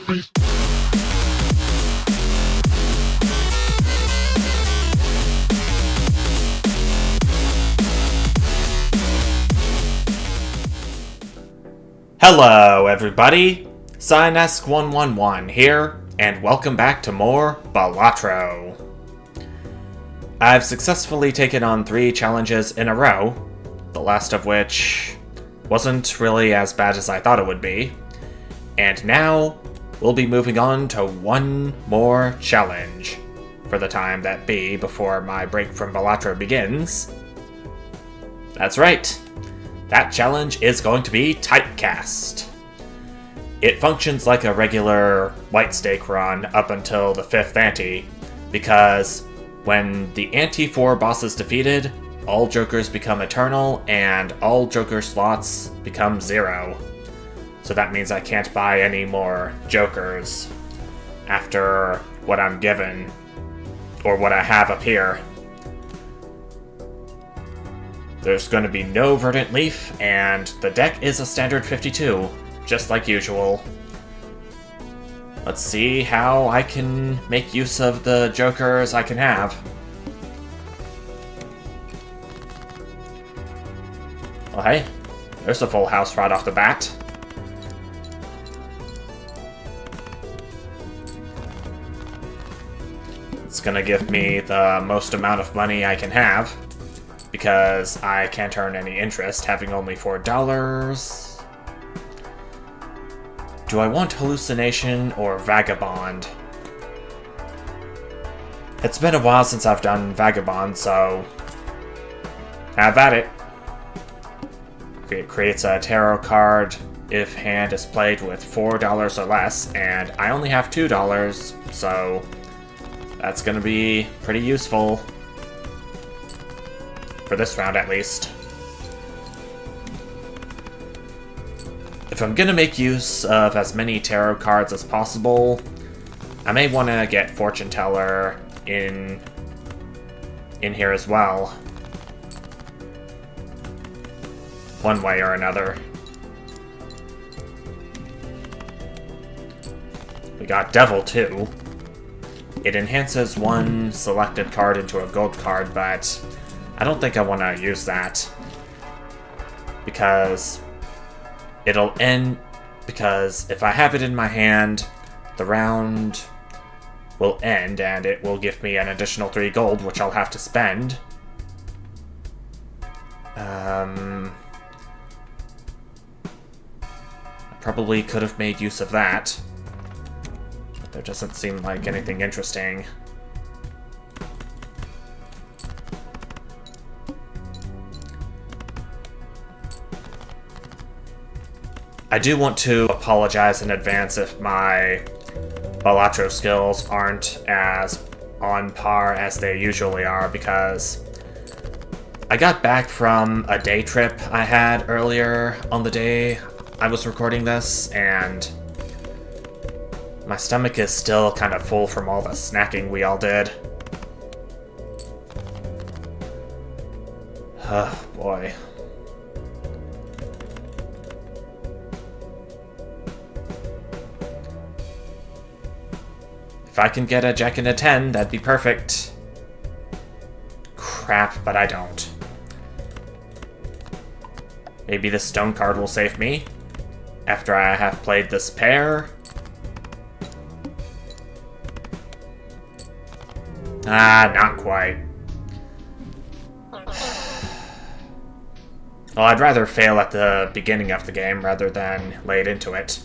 Hello everybody, Synesk111 here, and welcome back to more Balatro. I've successfully taken on 3 challenges in a row, the last of which wasn't really as bad as I thought it would be, and now we'll be moving on to one more challenge for the time that be before my break from Balatro begins. That's right. That challenge is going to be Typecast. It functions like a regular white stake run up until the 5th ante, because when the ante 4 boss is defeated, all jokers become eternal and all joker slots become 0. So that means I can't buy any more jokers after what I'm given, or what I have up here. There's going to be no Verdant Leaf, and the deck is a standard 52, just like usual. Let's see how I can make use of the jokers I can have. Well, hey, there's a full house right off the bat. It's going to give me the most amount of money I can have, because I can't earn any interest, having only $4. Do I want Hallucination or Vagabond? It's been a while since I've done Vagabond, so have at it. It creates a tarot card if hand is played with $4 or less, and I only have $2, so that's gonna be pretty useful. For this round, at least. If I'm gonna make use of as many tarot cards as possible, I may want to get Fortune Teller in here as well. One way or another. We got Devil, too. It enhances one selected card into a gold card, but I don't think I want to use that, because it'll end, because if I have it in my hand, the round will end and it will give me an additional 3 gold, which I'll have to spend. I probably could have made use of that, but there doesn't seem like anything interesting. I do want to apologize in advance if my Balatro skills aren't as on par as they usually are, because I got back from a day trip I had earlier on the day I was recording this, and my stomach is still kind of full from all the snacking we all did. Oh, boy. If I can get a Jack and a 10, that'd be perfect. Crap, but I don't. Maybe this stone card will save me after I have played this pair. Ah, not quite. Well, I'd rather fail at the beginning of the game rather than late into it.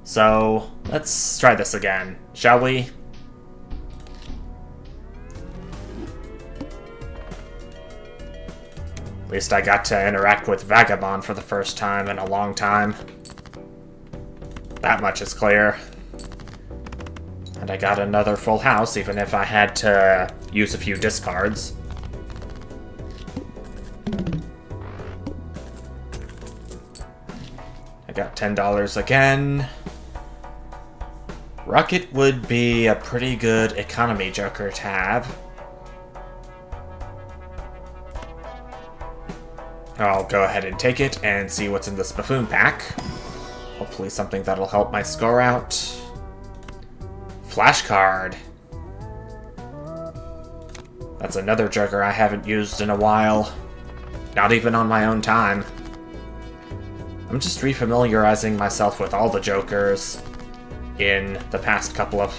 So, let's try this again, shall we? At least I got to interact with Vagabond for the first time in a long time. That much is clear. And I got another full house, even if I had to use a few discards. I got $10 again. Rocket would be a pretty good economy joker to have. I'll go ahead and take it and see what's in this buffoon pack. I'll hopefully something that'll help my score out. Flashcard. That's another joker I haven't used in a while. Not even on my own time. I'm just refamiliarizing myself with all the jokers in the past couple of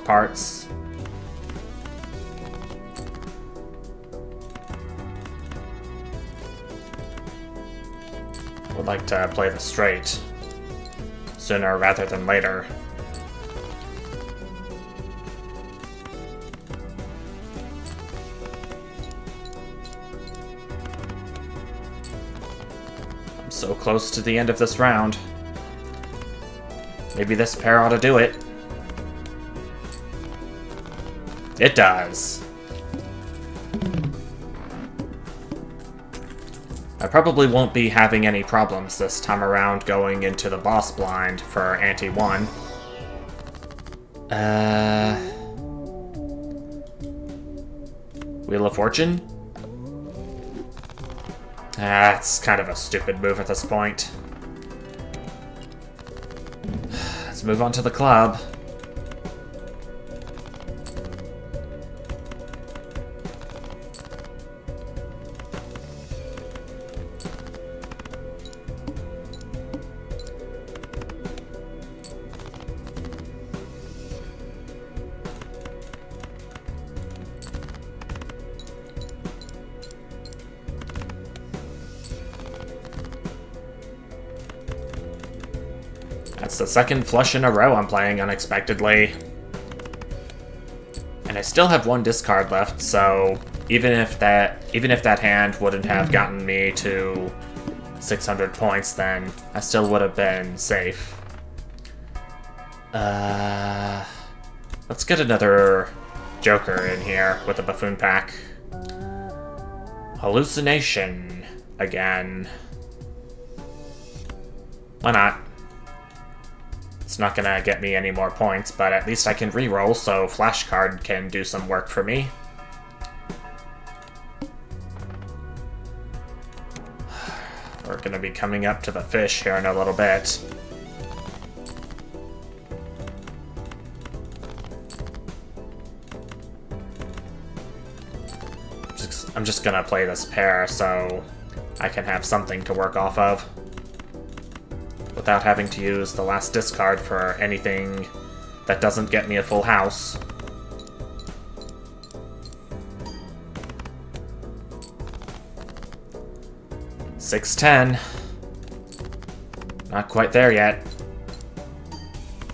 parts. Would like to play the straight sooner rather than later. I'm so close to the end of this round. Maybe this pair ought to do it. It does. I probably won't be having any problems this time around going into the boss blind for Ante 1. Wheel of Fortune? That's kind of a stupid move at this point. Let's move on to the club. That's the second flush in a row I'm playing unexpectedly. And I still have one discard left, so even if that hand wouldn't have gotten me to 600 points, then I still would have been safe. Let's get another joker in here with a buffoon pack. Hallucination again. Why not? It's not gonna get me any more points, but at least I can reroll, so flashcard can do some work for me. We're gonna be coming up to the fish here in a little bit. I'm just gonna play this pair so I can have something to work off of without having to use the last discard for anything that doesn't get me a full house. $6.10. Not quite there yet.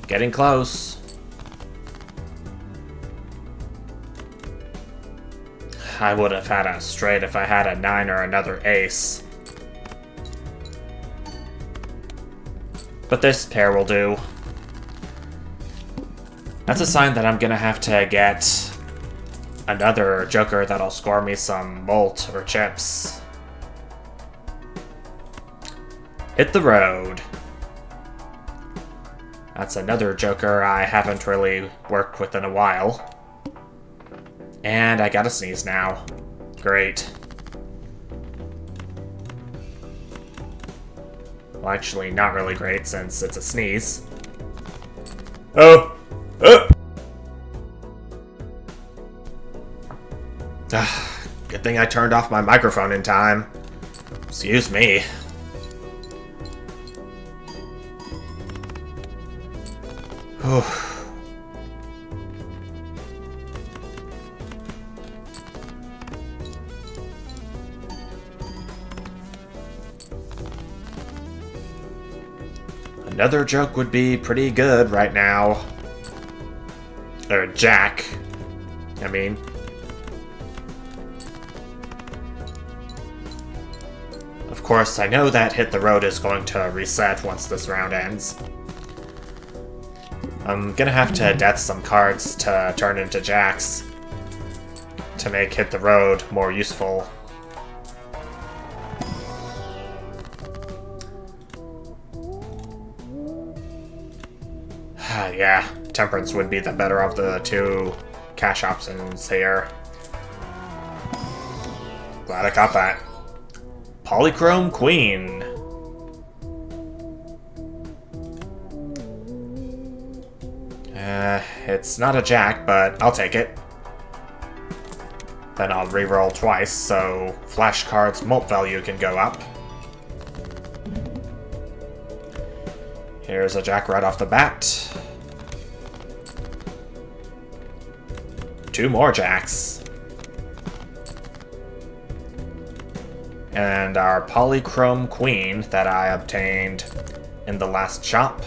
Getting close. I would have had a straight if I had a 9 or another ace. But this pair will do. That's a sign that I'm gonna have to get another joker that'll score me some malt or chips. Hit the road. That's another joker I haven't really worked with in a while. And I gotta sneeze now. Great. Well, actually, not really great since it's a sneeze. Oh! Good thing I turned off my microphone in time. Excuse me. Whew. Another joke would be pretty good right now. Or Jack, I mean. Of course, I know that Hit the Road is going to reset once this round ends. I'm gonna have to death some cards to turn into Jacks to make Hit the Road more useful. Yeah, Temperance would be the better of the two cash options here. Glad I got that. Polychrome Queen. It's not a jack, but I'll take it. Then I'll reroll twice, so flashcard's mult value can go up. Here's a jack right off the bat. 2 more jacks. And our polychrome queen that I obtained in the last shop.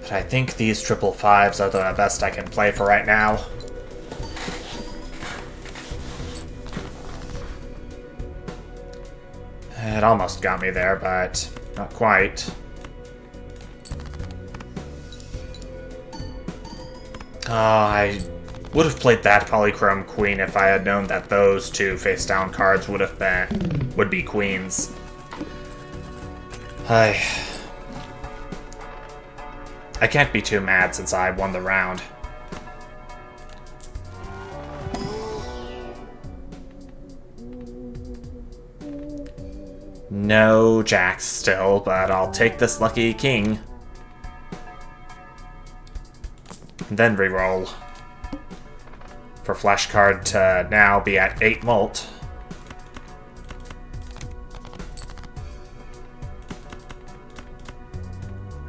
But I think these 555s are the best I can play for right now. It almost got me there, but not quite. Oh, I would have played that polychrome queen if I had known that those 2 face-down cards would be queens. I can't be too mad since I won the round. No jacks still, but I'll take this lucky king. And then reroll. For flashcard to now be at 8 mult.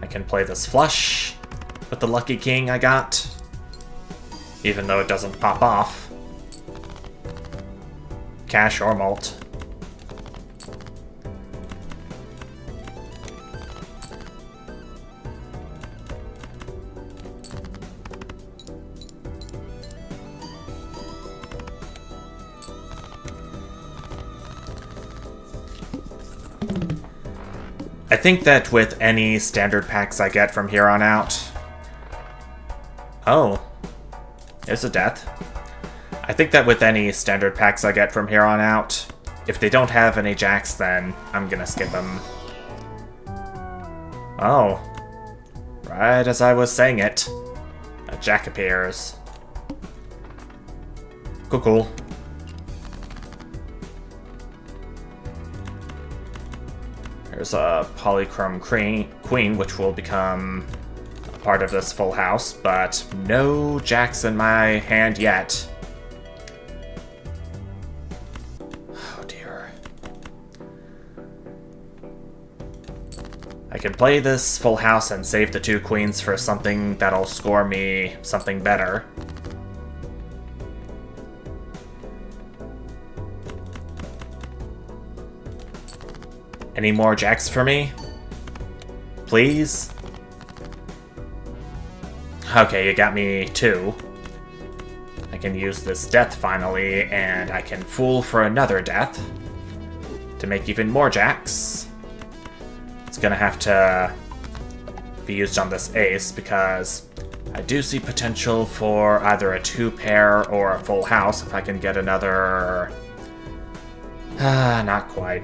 I can play this flush with the lucky king I got, even though it doesn't pop off. Cash or mult. I think that with any standard packs I get from here on out... Oh. There's a death. I think that with any standard packs I get from here on out, if they don't have any jacks, then I'm gonna skip them. Oh. Right as I was saying it. A jack appears. Cool. There's a polychrome queen, which will become a part of this full house, but no jacks in my hand yet. Oh dear. I can play this full house and save the 2 queens for something that'll score me something better. Any more jacks for me? Please? Okay, you got me 2. I can use this death finally, and I can fool for another death to make even more jacks. It's gonna have to be used on this ace because I do see potential for either a 2-pair or a full house if I can get another... not quite.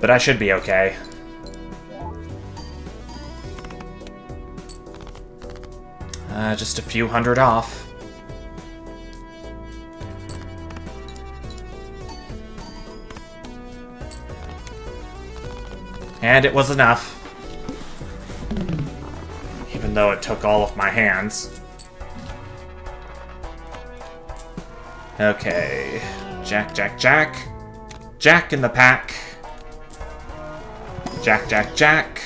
But I should be okay. Just a few hundred off. And it was enough. Even though it took all of my hands. Okay. Jack, jack, jack. Jack in the pack. Jack, jack, jack.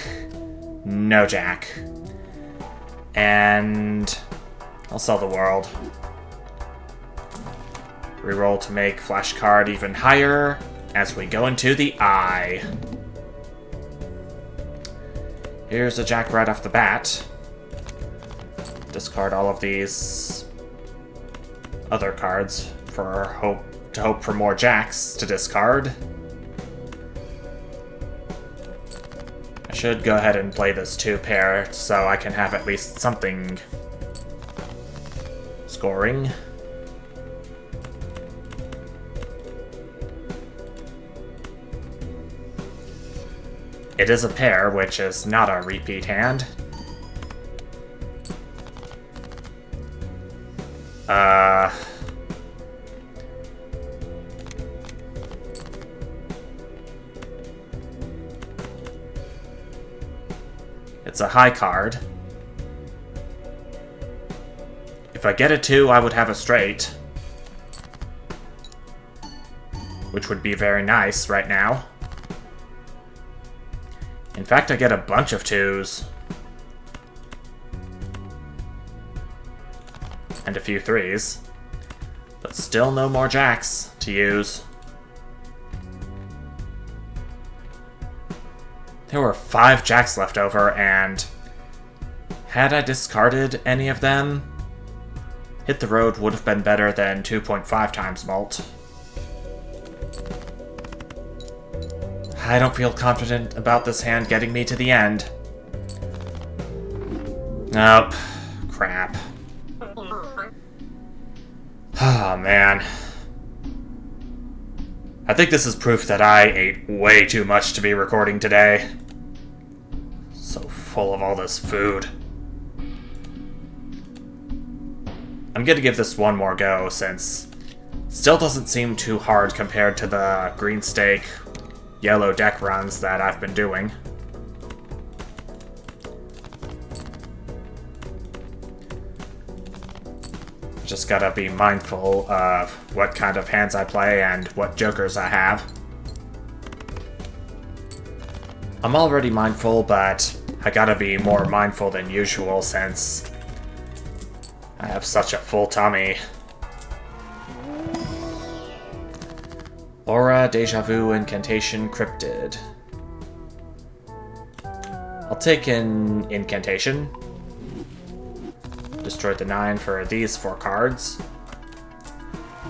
No jack. And I'll sell the world. Reroll to make flashcard even higher as we go into the eye. Here's a jack right off the bat. Discard all of these other cards for hope for more jacks to discard. I should go ahead and play this 2-pair so I can have at least something scoring. It is a pair, which is not a repeat hand. It's a high card. If I get a 2, I would have a straight. Which would be very nice right now. In fact, I get a bunch of 2s. And a few 3s. But still no more jacks to use. There were 5 jacks left over, and had I discarded any of them, Hit the Road would have been better than 2.5 times mult. I don't feel confident about this hand getting me to the end. Nope. Crap. Oh, man. I think this is proof that I ate way too much to be recording today. So full of all this food. I'm gonna give this one more go, since it still doesn't seem too hard compared to the green stake, yellow deck runs that I've been doing. Just gotta be mindful of what kind of hands I play and what jokers I have. I'm already mindful, but I gotta be more mindful than usual since I have such a full tummy. Aura, Deja Vu, Incantation, Cryptid. I'll take an Incantation. Destroy the 9 for these 4 cards.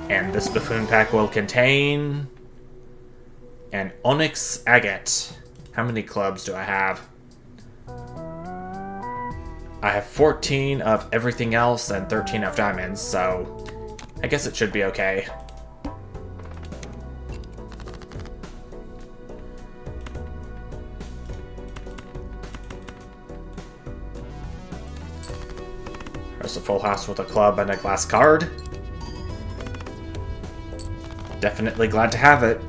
And this Buffoon pack will contain an Onyx Agate. How many clubs do I have? I have 14 of everything else and 13 of diamonds, so I guess it should be okay. There's a full house with a club and a glass card. Definitely glad to have it,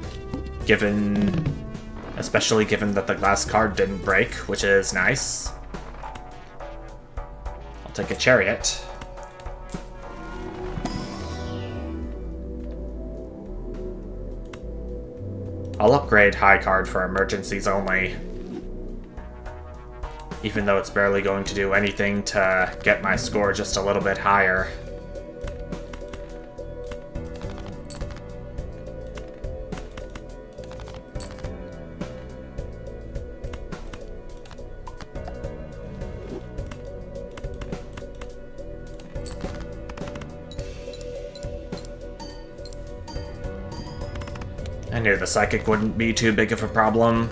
especially given that the glass card didn't break, which is nice. I'll take a chariot. I'll upgrade high card for emergencies only. Even though it's barely going to do anything to get my score just a little bit higher. I knew the psychic wouldn't be too big of a problem.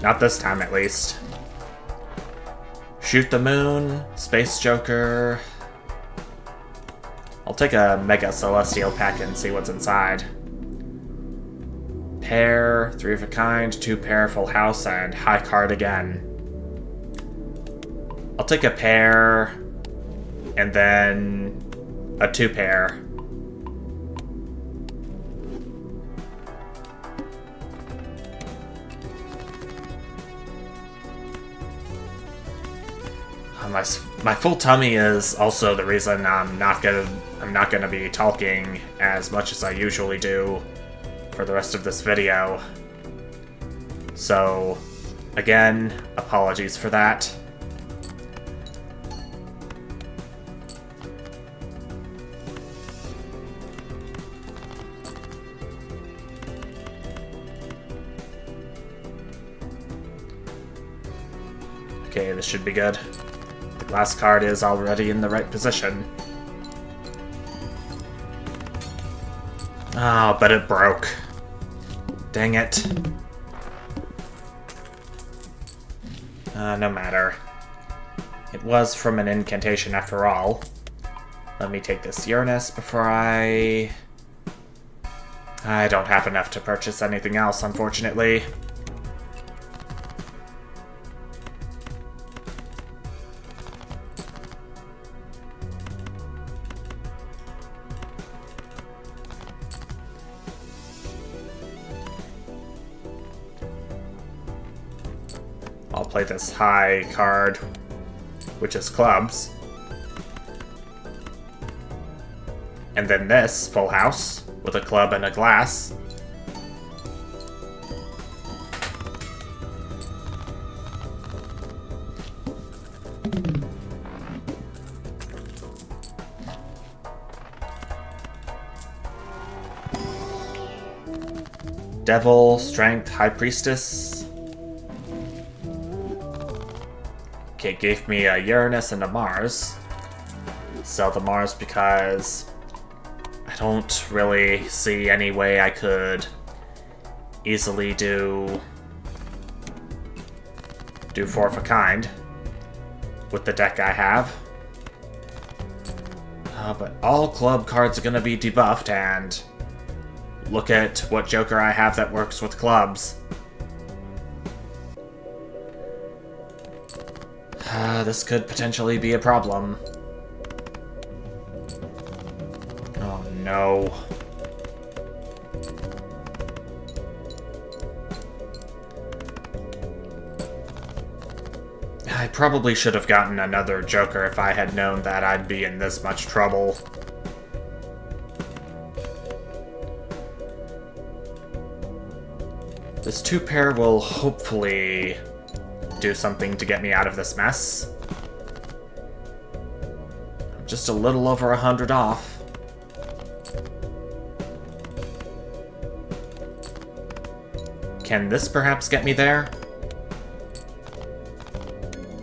Not this time, at least. Shoot the Moon, Space Joker. I'll take a Mega Celestial pack and see what's inside. Pair, 3 of a kind, 2 pair, full house, and high card again. I'll take a pair, and then a 2 pair. My full tummy is also the reason I'm not gonna be talking as much as I usually do for the rest of this video. So, again, apologies for that. Okay, this should be good. Last card is already in the right position. Oh, but it broke. Dang it. No matter. It was from an incantation after all. Let me take this Uranus before I don't have enough to purchase anything else, unfortunately. play this high card, which is clubs. And then this full house with a club and a glass. Devil, Strength, High Priestess. Okay, it gave me a Uranus and a Mars. Sell the Mars because I don't really see any way I could easily do 4 of a kind with the deck I have. But all club cards are going to be debuffed, and look at what Joker I have that works with clubs. This could potentially be a problem. Oh no. I probably should have gotten another Joker if I had known that I'd be in this much trouble. This 2-pair will hopefully do something to get me out of this mess. I'm just a little over 100 off. Can this perhaps get me there?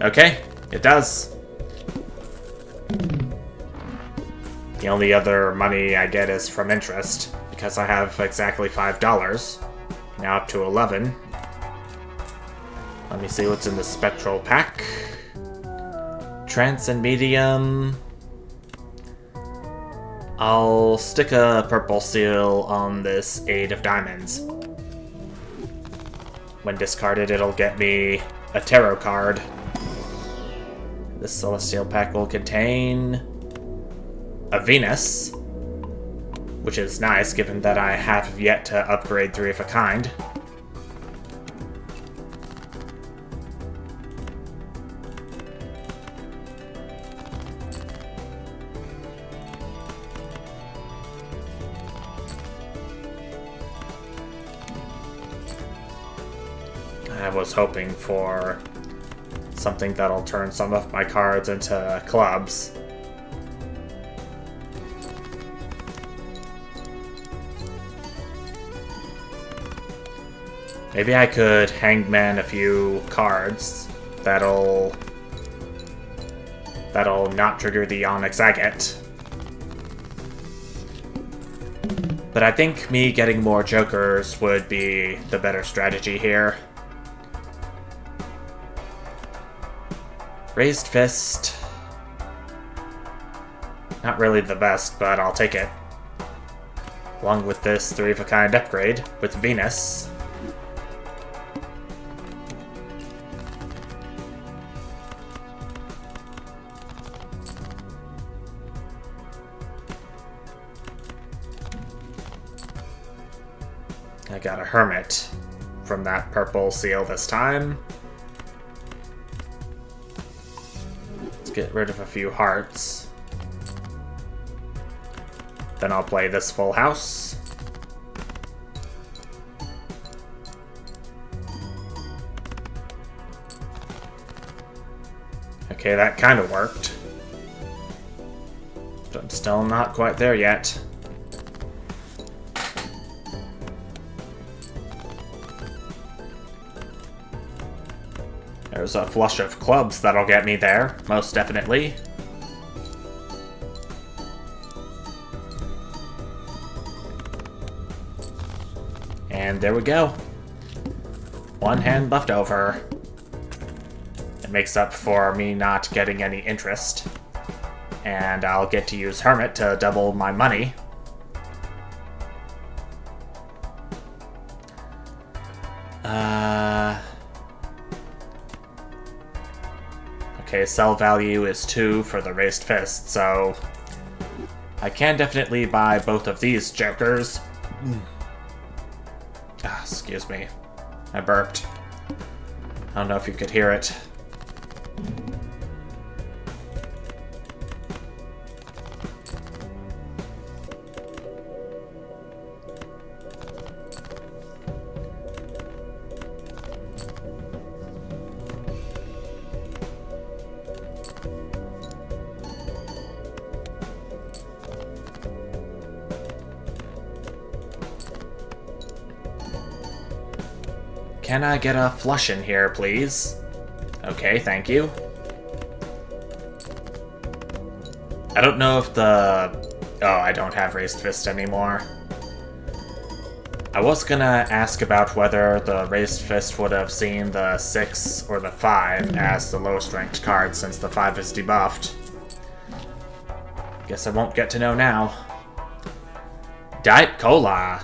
Okay, it does. The only other money I get is from interest, because I have exactly $5. Now up to 11. Let me see what's in the Spectral pack. Trance and Medium. I'll stick a purple seal on this 8 of Diamonds. When discarded, it'll get me a tarot card. This Celestial pack will contain a Venus, which is nice given that I have yet to upgrade 3 of a kind. I was hoping for something that'll turn some of my cards into clubs. Maybe I could hangman a few cards that'll not trigger the Onyx Agate. But I think me getting more Jokers would be the better strategy here. Raised Fist. Not really the best, but I'll take it. Along with this 3 of a kind upgrade with Venus. I got a Hermit from that purple seal this time. Let's get rid of a few hearts. Then I'll play this full house. Okay, that kind of worked. But I'm still not quite there yet. There's a flush of clubs that'll get me there, most definitely. And there we go. One hand left over. It makes up for me not getting any interest. And I'll get to use Hermit to double my money. Okay, sell value is 2 for the Raised Fist, so I can definitely buy both of these Jokers. Excuse me. I burped. I don't know if you could hear it. Can I get a flush in here, please? Okay, thank you. I don't know if the... Oh, I don't have Raised Fist anymore. I was gonna ask about whether the Raised Fist would have seen the 6 or the 5 as the lowest ranked card since the 5 is debuffed. Guess I won't get to know now. Diet Cola!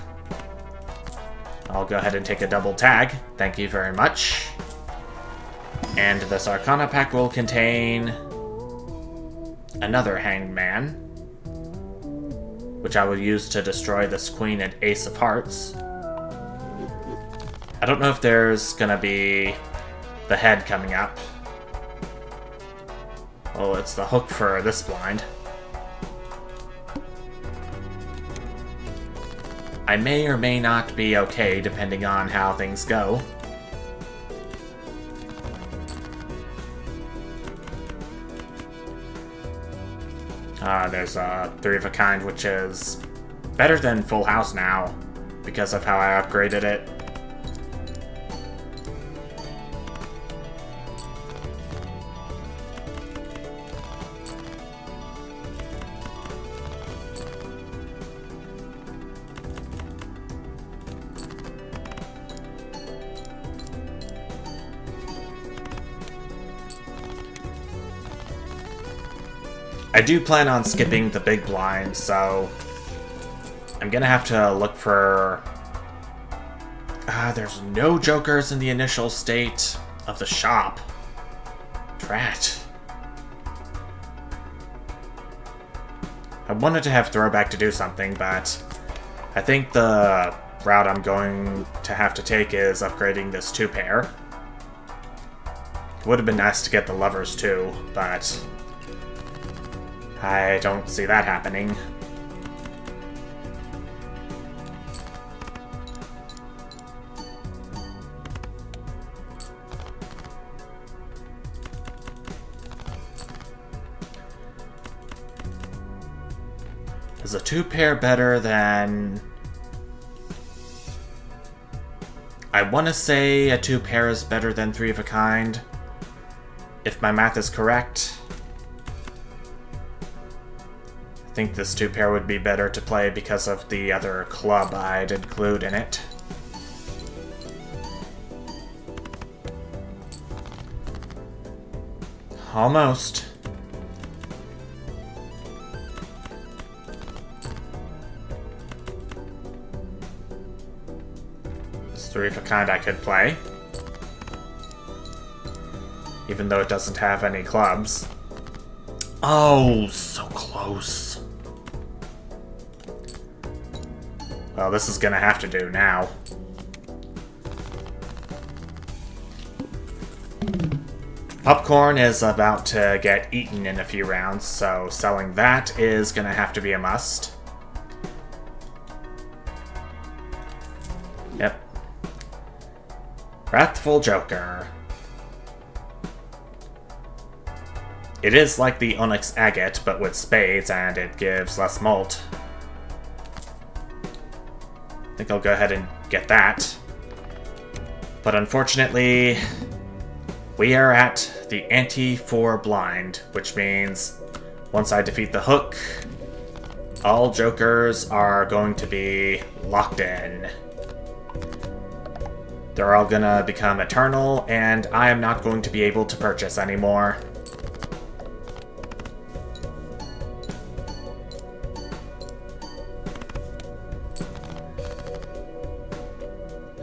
I'll go ahead and take a double tag. Thank you very much. And this Arcana pack will contain another Hanged Man, which I will use to destroy this Queen and Ace of Hearts. I don't know if there's gonna be the head coming up. Oh, it's the hook for this blind. I may or may not be okay, depending on how things go. There's a 3 of a kind, which is better than Full House now, because of how I upgraded it. I do plan on skipping the big blind, so I'm gonna have to look for... there's no jokers in the initial state of the shop. Drat. I wanted to have throwback to do something, but I think the route I'm going to have to take is upgrading this 2-pair. It would have been nice to get the lovers too, but I don't see that happening. Is a 2-pair better than... I want to say a 2-pair is better than 3 of a kind, if my math is correct. I think this 2-pair would be better to play because of the other club I'd include in it. Almost. This 3 of a kind I could play, even though it doesn't have any clubs. Oh, so close. Well, this is gonna have to do now. Popcorn is about to get eaten in a few rounds, so selling that is gonna have to be a must. Yep. Wrathful Joker. It is like the Onyx Agate, but with spades, and it gives less mult. I think I'll go ahead and get that. But unfortunately, we are at the ante for blind, which means once I defeat the hook, all jokers are going to be locked in. They're all gonna become eternal, and I am not going to be able to purchase anymore.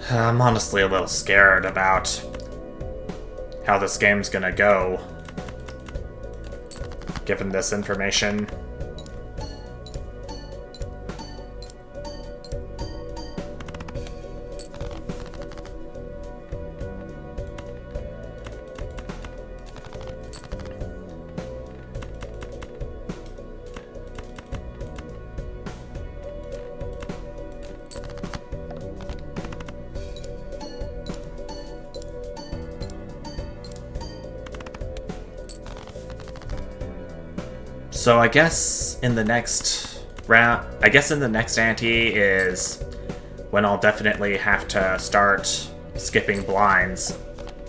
I'm honestly a little scared about how this game's gonna go, given this information. So I guess in the next round, in the next ante is when I'll definitely have to start skipping blinds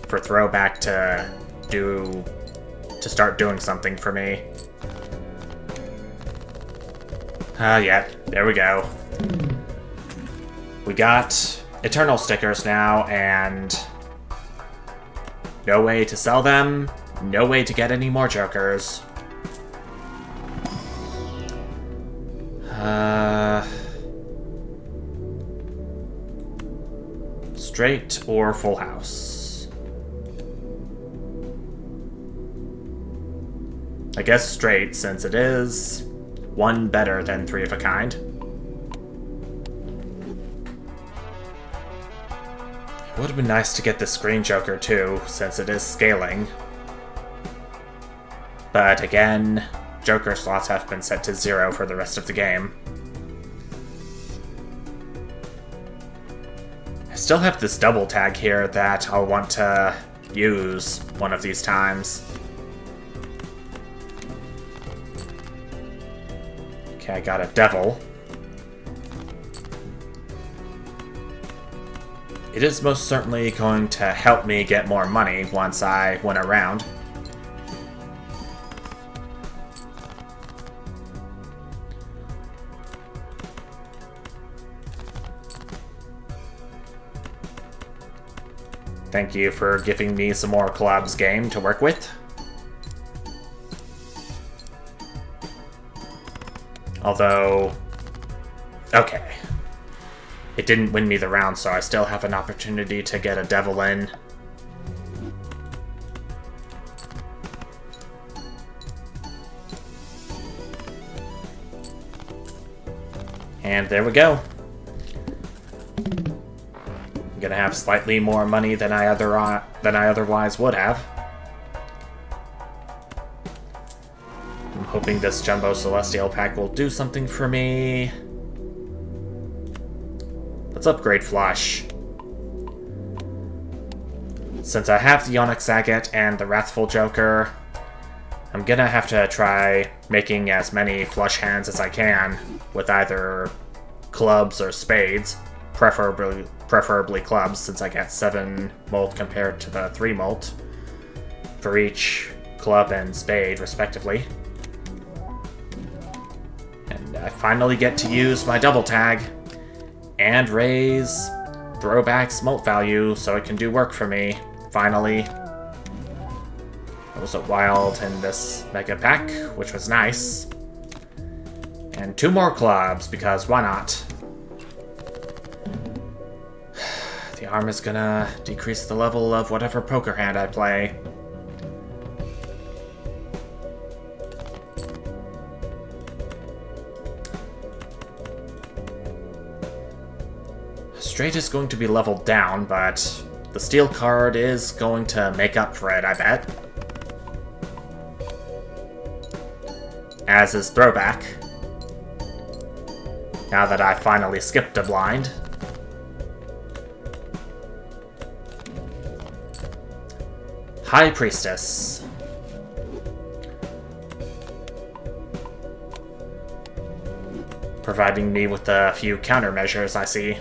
for throwback to start doing something for me. Yeah, there we go. We got Eternal stickers now, and no way to sell them, no way to get any more Jokers. Straight or full house? I guess straight, since it is one better than 3 of a kind. It would have been nice to get the Screen Joker too, since it is scaling. But again, Joker slots have been set to 0 for the rest of the game. I still have this double tag here that I'll want to use one of these times. Okay, I got a devil. It is most certainly going to help me get more money once I win a round. Thank you for giving me some more clubs game to work with. Although, okay. It didn't win me the round, so I still have an opportunity to get a devil in. And there we go. I'm gonna have slightly more money than I otherwise would have. I'm hoping this Jumbo Celestial pack will do something for me. Let's upgrade Flush. Since I have the Onyx Agate and the Wrathful Joker, I'm gonna have to try making as many flush hands as I can with either clubs or spades, preferably clubs, since I get 7 molt compared to the 3 molt for each club and spade, respectively. And I finally get to use my double tag and raise Throwback's molt value so it can do work for me, finally. I was a wild in this mega pack, which was nice. And 2 more clubs, because why not? The arm is gonna decrease the level of whatever poker hand I play. Straight is going to be leveled down, but the steel card is going to make up for it, I bet. As is Throwback. Now that I finally skipped a blind. High Priestess. Providing me with a few countermeasures, I see.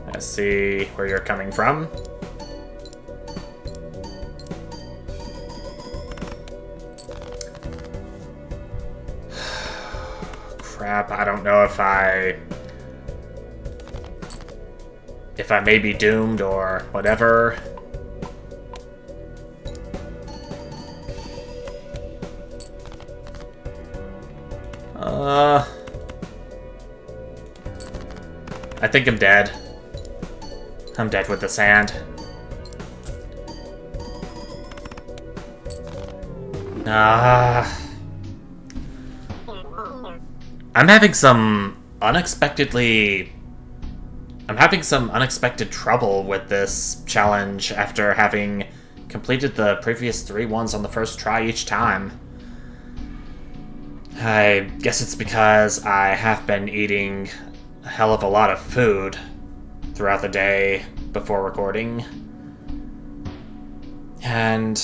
Let's see where you're coming from. Crap, I don't know if I may be doomed or whatever. I think I'm dead. I'm dead with the sand. I'm having some unexpected trouble with this challenge after having completed the previous 3 ones on the first try each time. I guess it's because I have been eating a hell of a lot of food throughout the day before recording. And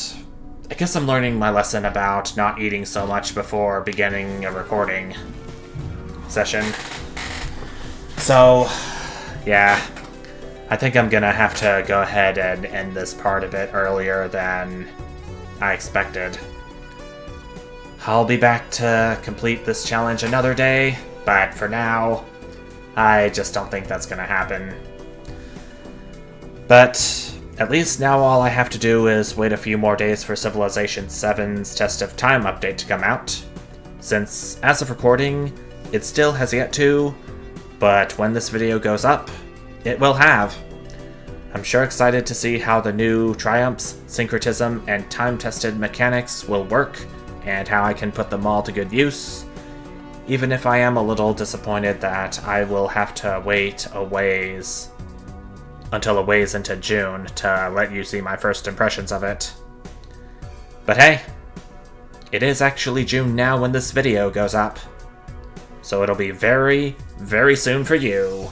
I guess I'm learning my lesson about not eating so much before beginning a recording session. So, yeah, I think I'm gonna have to go ahead and end this part a bit earlier than I expected. I'll be back to complete this challenge another day, but for now, I just don't think that's gonna happen. But at least now all I have to do is wait a few more days for Civilization 7's Test of Time update to come out, since as of recording, it still has yet to, but when this video goes up, it will have. I'm sure excited to see how the new triumphs, syncretism, and time-tested mechanics will work, and how I can put them all to good use, even if I am a little disappointed that I will have to wait until a ways into June to let you see my first impressions of it. But hey, it is actually June now when this video goes up, so it'll be very, very soon for you.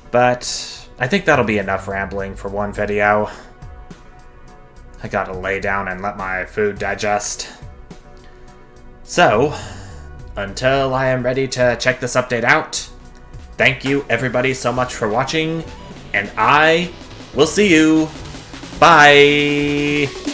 But I think that'll be enough rambling for one video. I gotta lay down and let my food digest. So, until I am ready to check this update out, thank you everybody so much for watching, and I will see you. Bye!